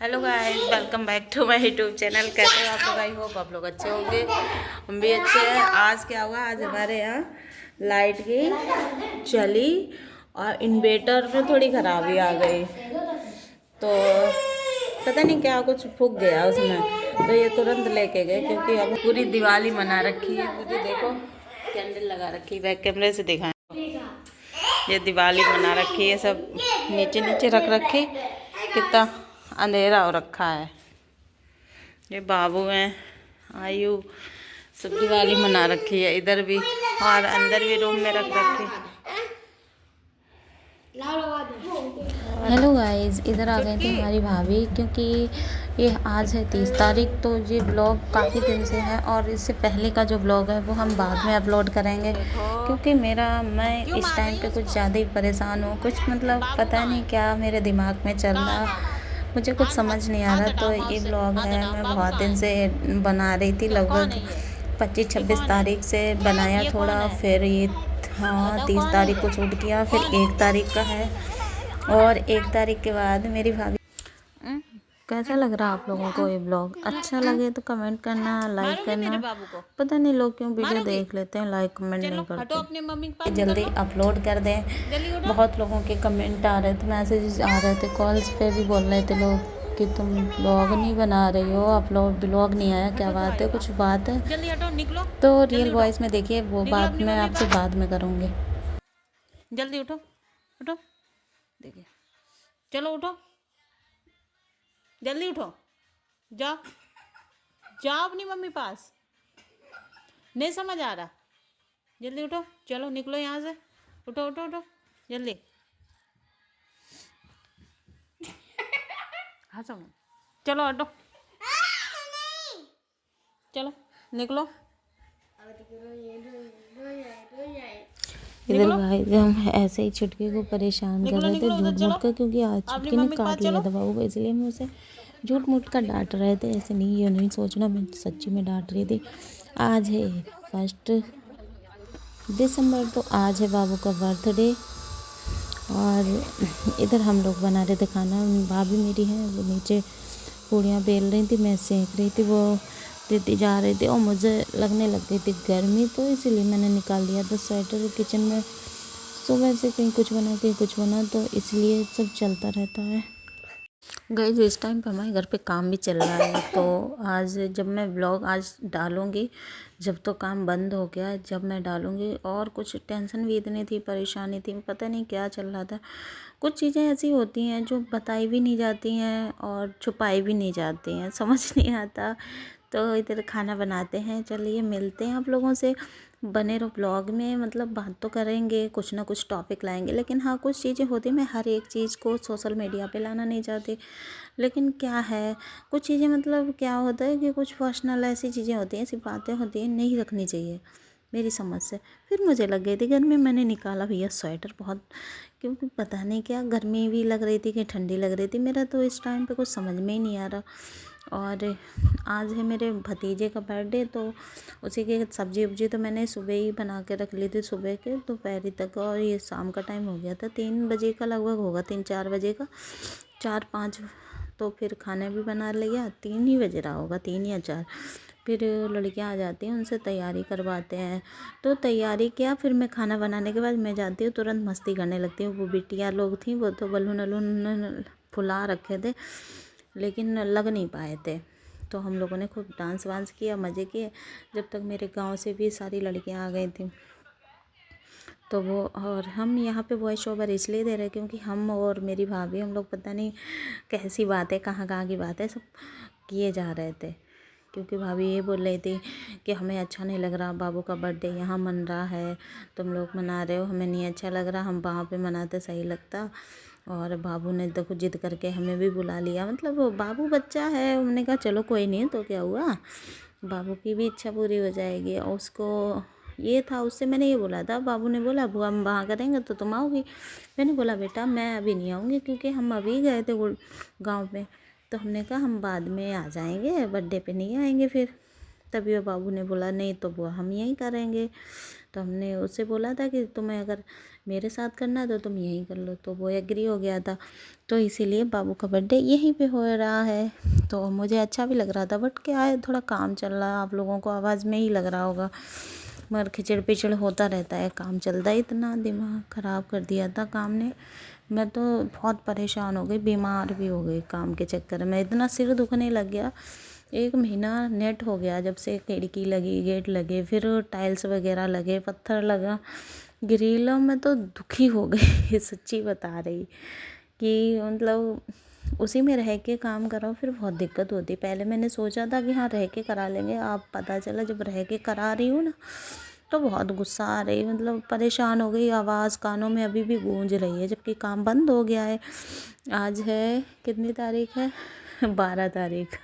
Hello guys, welcome back to my YouTube channel. कैसे हो आप लोग? आई होप आप लोग अच्छे होंगे, हम भी अच्छे हैं। आज क्या हुआ, आज हमारे यहाँ लाइट गई, चली और इन्वेटर में थोड़ी खराबी आ गई, तो पता नहीं क्या कुछ फूक गया उसमें। तो ये तुरंत लेके गए क्योंकि अब पूरी दिवाली मना रखी है। मुझे देखो कैंडल लगा रखी है, बैक कैमरे से दिखाएं। ये दिवाली मना रखी है, सब नीचे नीचे रख रखी, कितना अंधेरा हो रखा है। ये बाबू हैं, आयु, सब दिवाली मना रखी है इधर भी, और अंदर भी रूम में रख रखी। हेलो गाइस, इधर आ गए थे हमारी भाभी क्योंकि ये आज है 30 तारीख। तो ये ब्लॉग काफ़ी दिन से है और इससे पहले का जो ब्लॉग है वो हम बाद में अपलोड करेंगे क्योंकि मैं इस टाइम पे कुछ ज़्यादा ही परेशान हूँ। कुछ मतलब पता नहीं क्या मेरे दिमाग में चल रहा, मुझे कुछ समझ नहीं आ रहा। तो ये ब्लॉग है, मैं बहुत दिन से बना रही थी, लगभग 25-26 तारीख से बनाया थोड़ा, फिर ये हाँ 30 तारीख को शूट किया, फिर 1 तारीख का है और 1 तारीख के बाद मेरी भाभी। कैसा लग रहा आप लोगों को ये ब्लॉग? अच्छा लगे तो कमेंट करना, लाइक करना। पता नहीं लोग क्यों वीडियो देख लेते हैं, लाइक कमेंट नहीं करते। जल्दी अपलोड कर दें। बहुत लोगों के कमेंट आ रहे थे, मैसेजेस आ रहे थे, कॉल्स पे भी बोल रहे थे लोग कि तुम ब्लॉग नहीं बना रही हो, अपलोड ब्लॉग नहीं आया, क्या बात है, कुछ बात है? तो रियल वॉइस में देखिए, वो बात मैं आपसे बाद में करूँगी। जल्दी उठो, उठो, देखिए, चलो उठो, जल्दी उठो, जाओ जाओ अपनी मम्मी पास। नहीं समझ आ रहा, जल्दी उठो, चलो निकलो यहाँ से, उठो उठो उठो जल्दी। हंसो मत, चलो हटो, चलो निकलो। इधर भाई हम ऐसे ही छुटकी को परेशान कर रहे थे झूठ मूठ का, क्योंकि आज छुटकी ने काट लिया था बाबू को, इसलिए हम उसे झूठ मूठ का डांट रहे थे। ऐसे नहीं, ये नहीं सोचना मैं सच्ची में डांट रही थी। आज है 1 दिसंबर, तो आज है बाबू का बर्थडे और इधर हम लोग बना रहे थे खाना। भाभी मेरी है वो नीचे पूड़ियाँ बेल रही थी, मैं सेंक रही थी, वो देती जा रही थी और मुझे लगने लग गई थी गर्मी, तो इसीलिए मैंने निकाल लिया था स्वेटर किचन में। सुबह से कहीं कुछ बना कहीं कुछ बना, तो इसलिए सब चलता रहता है। गाइस, इस टाइम पे हमारे घर पे काम भी चल रहा है, तो आज जब मैं व्लॉग आज डालूँगी, जब तो काम बंद हो गया जब मैं डालूँगी। और कुछ टेंशन भी इतनी थी, परेशानी थी, पता नहीं क्या चल रहा था। कुछ चीज़ें ऐसी होती हैं जो बताई भी नहीं जाती हैं और छुपाई भी नहीं जाती हैं, समझ नहीं आता। तो इधर खाना बनाते हैं, चलिए मिलते हैं आप लोगों से। बने रहो ब्लॉग में, मतलब बात तो करेंगे, कुछ ना कुछ टॉपिक लाएंगे, लेकिन हाँ कुछ चीज़ें होती हैं, मैं हर एक चीज़ को सोशल मीडिया पे लाना नहीं चाहती। लेकिन क्या है, कुछ चीज़ें मतलब क्या होता है कि कुछ पर्सनल ऐसी चीज़ें होती हैं, ऐसी बातें होती हैं, नहीं रखनी चाहिए मेरी समझ से। फिर मुझे लग गई थी गर्मी, मैंने निकाला भैया स्वेटर बहुत, क्योंकि पता नहीं क्या गर्मी भी लग रही थी कि ठंडी लग रही थी, मेरा तो इस टाइम पे कुछ समझ में ही नहीं आ रहा। और आज है मेरे भतीजे का बर्थडे, तो उसी की सब्जी उब्जी तो मैंने सुबह ही बना के रख ली थी, सुबह के दोपहर तक, और ये शाम का टाइम हो गया था, 3 बजे का लगभग होगा, 3-4 बजे का, 4-5। तो फिर खाना भी बना लिया, 3 ही बज रहा होगा, 3 या 4। फिर लड़कियां आ जाती हैं, उनसे तैयारी करवाते हैं, तो तैयारी किया, फिर मैं खाना बनाने के बाद मैं जाती हूँ, तुरंत मस्ती करने लगती हूँ। वो बिटिया लोग थी, वो तो बलून वलून फुला रखे थे, लेकिन लग नहीं पाए थे। तो हम लोगों ने खूब डांस वांस किया, मज़े किए, जब तक मेरे गांव से भी सारी लड़कियां आ गई थी। तो वो, और हम यहाँ पे वॉइस ओवर इसलिए दे रहे क्योंकि हम और मेरी भाभी, हम लोग पता नहीं कैसी बातें, कहाँ कहाँ की बातें सब किए जा रहे थे। क्योंकि भाभी ये बोल रही थी कि हमें अच्छा नहीं लग रहा, बाबू का बर्थडे यहाँ मन रहा है, तुम लोग मना रहे हो, हमें नहीं अच्छा लग रहा, हम वहाँ पे मनाते सही लगता। और बाबू ने देखो जिद करके हमें भी बुला लिया, मतलब वो बाबू बच्चा है, हमने कहा चलो कोई नहीं, तो क्या हुआ, बाबू की भी इच्छा पूरी हो जाएगी। और उसको ये था, उससे मैंने ये बोला था, बाबू ने बोला बुआ हम वहाँ करेंगे तो तुम आओगी। मैंने बोला बेटा मैं अभी नहीं आऊँगी, क्योंकि हम अभी गए थे गाँव में, तो हमने कहा हम बाद में आ जाएंगे, बर्थडे पे नहीं आएंगे फिर। तभी वो बाबू ने बोला नहीं तो बुआ हम यहीं करेंगे। तो हमने उससे बोला था कि तुम्हें अगर मेरे साथ करना है तो तुम यहीं कर लो। तो वो एग्री हो गया था, तो इसीलिए बाबू का बर्थडे यहीं पे हो रहा है। तो मुझे अच्छा भी लग रहा था, बट क्या है थोड़ा काम चल रहा है, आप लोगों को आवाज़ में ही लग रहा होगा, मगर खिचड़ पिचड़ होता रहता है, काम चलता है। इतना दिमाग ख़राब कर दिया था काम ने, मैं तो बहुत परेशान हो गई, बीमार भी हो गई काम के चक्कर में। इतना सिर दुखने लग गया, 1 महीना नेट हो गया जब से खिड़की लगी, गेट लगे, फिर टाइल्स वगैरह लगे, पत्थर लगा, ग्रिलों में तो दुखी हो गई सच्ची बता रही कि मतलब उसी में रह के काम कराओ फिर बहुत दिक्कत होती। पहले मैंने सोचा था कि हाँ रह के करा लेंगे, आप पता चला जब रह के करा रही हूँ ना तो बहुत गुस्सा आ रही, मतलब परेशान हो गई, आवाज़ कानों में अभी भी गूंज रही है, जबकि काम बंद हो गया है। आज है कितनी तारीख है 12 तारीख।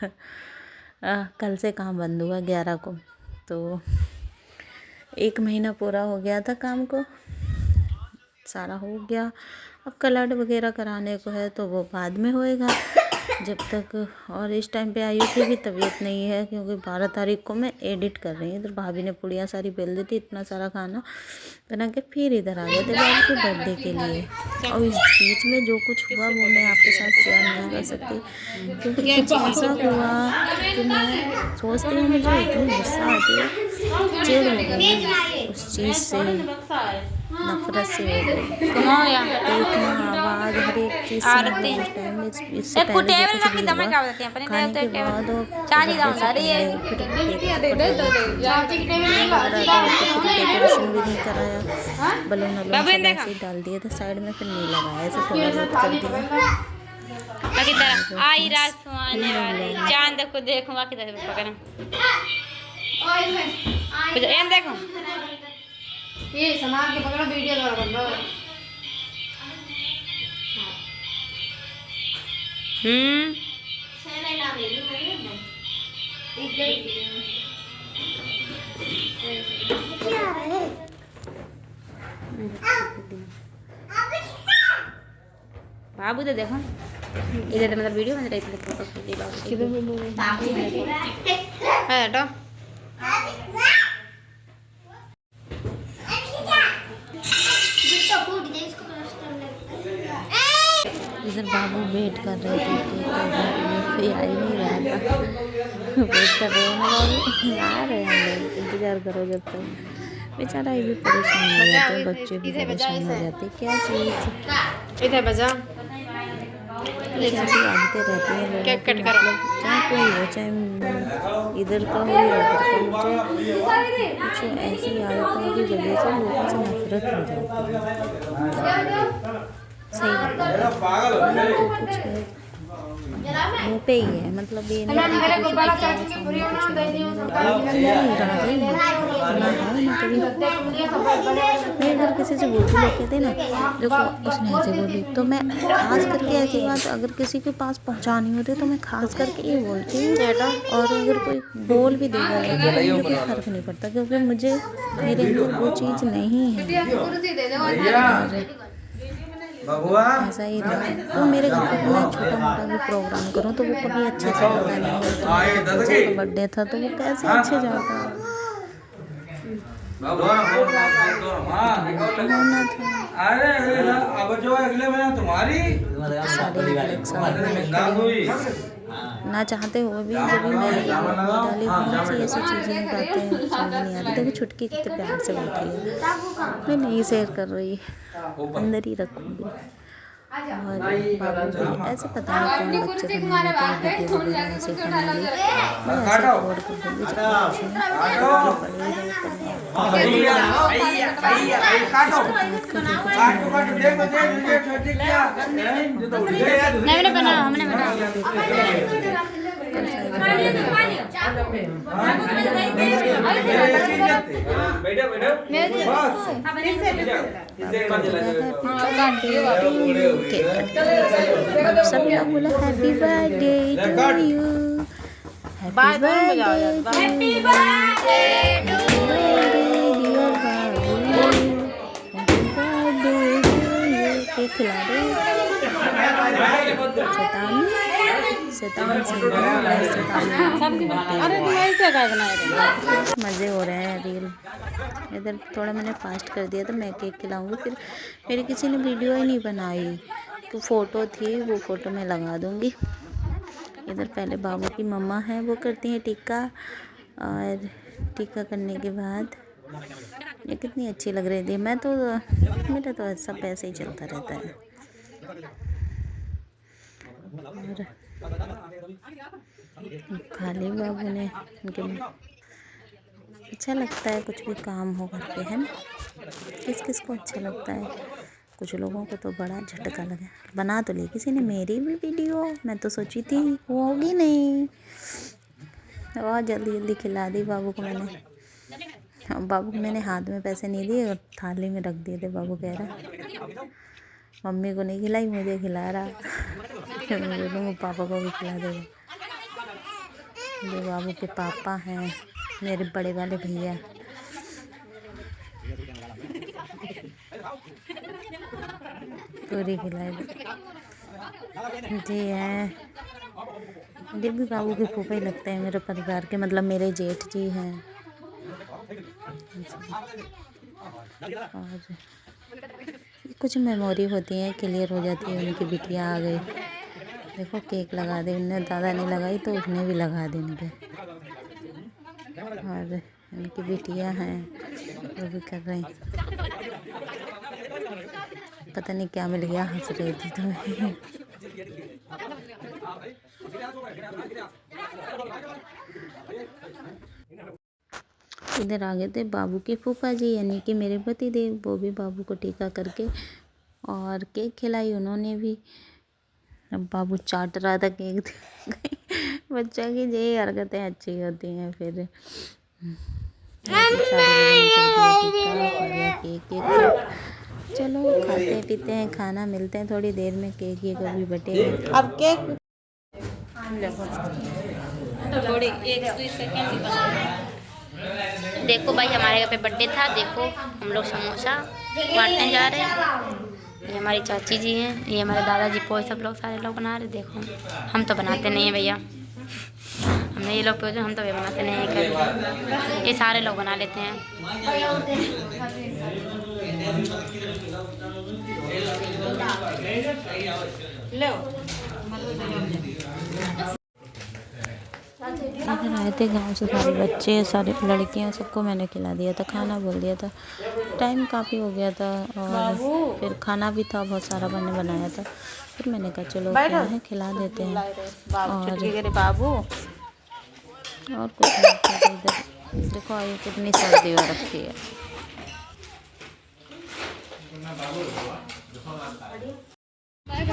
कल से काम बंद हुआ 11 को, तो 1 महीना पूरा हो गया था काम को, सारा हो गया। अब कलर वगैरह कराने को है तो वो बाद में होएगा जब तक। और इस टाइम पे आयु की भी तबीयत नहीं है, क्योंकि 12 तारीख को मैं एडिट कर रही हूँ। इधर भाभी ने पूड़ियाँ सारी बेल दी थी, इतना सारा खाना बना के फिर इधर आ गए थे बाबू के बर्थडे के लिए। और इस बीच में जो कुछ हुआ वो मैं आपके साथ शेयर नहीं कर सकती, क्योंकि कुछ ऐसा हुआ कि मैं सोचती हूँ, मुझे इतनी गुस्सा आती है, चिढ़ हो गई उस चीज़ से, नफरत से हो गई। देखना आवाज़ हर एक चीज़ से उस टाइम में, इससे पहले जो कुछ भी हुआ खाने के बाद डेकोरेशन भी नहीं कराया, बलून वलून ऐसे ही डाल दिए थे साइड में, फिर नहीं लगाया, ऐसे थोड़ा बहुत कर दिया। आई रात सुहाने वाली चांद को देखूंगा किधर पकड़ देखो ये सामान के पकड़ो, वीडियो द्वारा बन रहा है। बाबू तो देखो इधर मतलब वीडियो बन रही थी, फोटो खींची बाबू है तो इधर बाबू वेट कर रहे थे तो कोई आ ही नहीं रहा था, वेट कर रहे हैं बाबू, आ रहे हैं लोग, इंतज़ार करो जब तक। बेचारा ये भी परेशान हो जाते हैं, बच्चे भी परेशान हो जाते हैं, क्या चीज़ इधर बजा ऐसी आदतें रहती हैं लोगों की, मतलब चाहे कोई हो, चाहे इधर का हो या उधर का हो, चाहे कुछ ऐसी आदतों की वजह से लोगों से नफरत हो जाती है। सही बात है, कुछ है मुँह पे ही है, मतलब ये नहीं मैं अगर किसी से बोलती लोग कहते हैं ना देखो उसने ऐसे बोली, तो मैं खास करके ऐसी बात अगर किसी के पास पहुंचानी होती है तो मैं खास करके ये बोलती हूँ। और अगर कोई बोल भी देगा तो मुझे कोई फर्क नहीं पड़ता, क्योंकि मुझे मेरे अंदर वो चीज़ नहीं है। ऐसा ही रहा। तो मेरे घर पे मैं छोटा मोटा भी प्रोग्राम करूँ तो वो कभी अच्छे से होता नहीं है। तो बच्चे का बर्थडे था तो वो कैसे अच्छे जाता होना था ना चाहते हुए भी, जब भी मैं डाली कौन सी ऐसी चीज़ें बातें समझ नहीं आती। देखो छुटकी कितने प्यार से बैठी है, मैं नहीं शेयर कर रही, अंदर ही रखूँगी। और बाबू भी ऐसे पता नहीं कौन बच्चे बनाने के वीडियो वगैरह ऐसे बनाएंगे, मैं ऐसे अपलोड कर दूँगी हमने बना सभी लोग बोला happy birthday to you, happy birthday cake खिला दो, वैसे तो हम सिंगल हैं, वैसे तो हम मज़े हो रहे हैं रील। इधर थोड़ा मैंने फास्ट कर दिया तो मैं केक खिलाऊंगी, फिर मेरी किसी ने वीडियो ही नहीं बनाई, तो फ़ोटो थी वो फ़ोटो मैं लगा दूंगी। इधर पहले बाबू की मम्मा है वो करती हैं टीका, और टीका करने के बाद ये कितनी अच्छी लग रही थी। मेरा तो सब ऐसे ही चलता रहता है। और खाली बाबू ने उनके अच्छा लगता है कुछ भी काम हो घर पे, है ना। किस किस को अच्छा लगता है, कुछ लोगों को तो बड़ा झटका लगा। बना तो ली किसी ने मेरी भी वीडियो, मैं तो सोची थी वो होगी नहीं, और जल्दी जल्दी खिला दी बाबू को मैंने। बाबू को मैंने हाथ में पैसे नहीं दिए और थाली में रख दिए थे। बाबू कह रहा मम्मी को नहीं खिलाई, मुझे खिला रहा। मैं बोलूँगा पापा को भी खिला देगा। ये बाबू के पापा हैं, मेरे बड़े वाले भैया। पूरी खिलाई जी है। ये भी बाबू के फूफा ही लगते हैं मेरे परिवार के, मतलब मेरे जेठ जी हैं। और कुछ मेमोरी होती हैं, क्लियर हो जाती है। उनकी बिटिया आ गई, देखो केक लगा दे, उन्हें दादा ने लगाई तो उसने भी लगा दी उनके। और उनकी बिटिया हैं वो भी कर रही, पता नहीं क्या मिल गया, हंस रही थी तुम्हें। इधर आ गए थे बाबू के फूफा जी, यानी कि मेरे पति देव। वो भी बाबू को टीका करके और केक खिलाई उन्होंने भी। अब बाबू चाट रहा था केक। बच्चा की यही हरकतें अच्छी होती हैं। फिर केक चलो खाते पीते हैं, खाना मिलते हैं थोड़ी देर में। केक ये कभी बटे अब केक थोड़ी एक सेकंड। देखो भाई हमारे यहाँ पे बर्थडे था, देखो हम लोग समोसा बांटने जा रहे हैं। ये हमारी चाची जी हैं, ये हमारे दादाजी पोए, सब लोग सारे लोग बना रहे। देखो हम तो बनाते नहीं हैं भैया, हमने ये लोग पोए हम तो बनाते नहीं हैं कभी, ये सारे लोग बना लेते हैं। इधर आए थे गांव से सारे बच्चे, सारे लड़कियां, सबको मैंने खिला दिया था, खाना बोल दिया था। टाइम काफ़ी हो गया था और फिर खाना भी था बहुत सारा, मैंने बनाया था। फिर मैंने कहा चलो क्या है खिला देते हैं। और कुछ नहीं। इधर देखो ये कितनी सर्दी हो रखी है।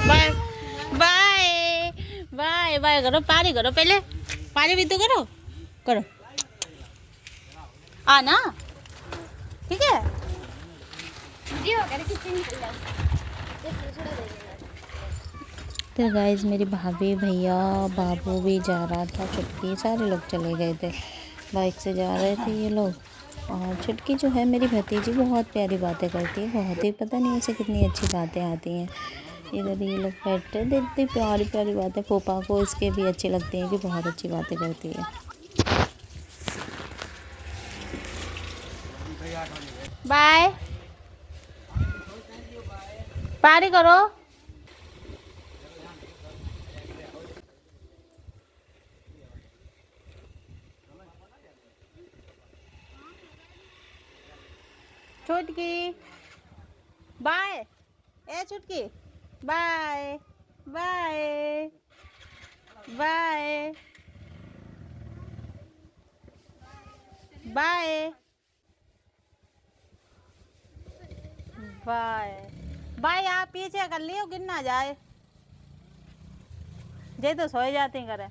बाय बाय बाय बाय करो, पारी करो, पहले पारी भी तो करो करो आना, ठीक है। तो गाइस मेरी भाभी, भैया, बाबू भी जा रहा था, छुटकी, सारे लोग चले गए थे। बाइक से जा रहे थे ये लोग। और छुटकी जो है मेरी भतीजी, बहुत प्यारी बातें करती है, बहुत ही, पता नहीं उसे कितनी अच्छी बातें आती हैं। इधर ये लोग बैठे थे, इतनी प्यारी प्यारी बातें। पोपा को इसके भी अच्छी लगती हैं कि बहुत अच्छी बातें करती है। बाय पारी करो। छुटकी बाय, ए छुटकी bye bye bye bye bye bye. आप पीछे कर लियो, गिर ना जाए, जे तो सोए जाती करे।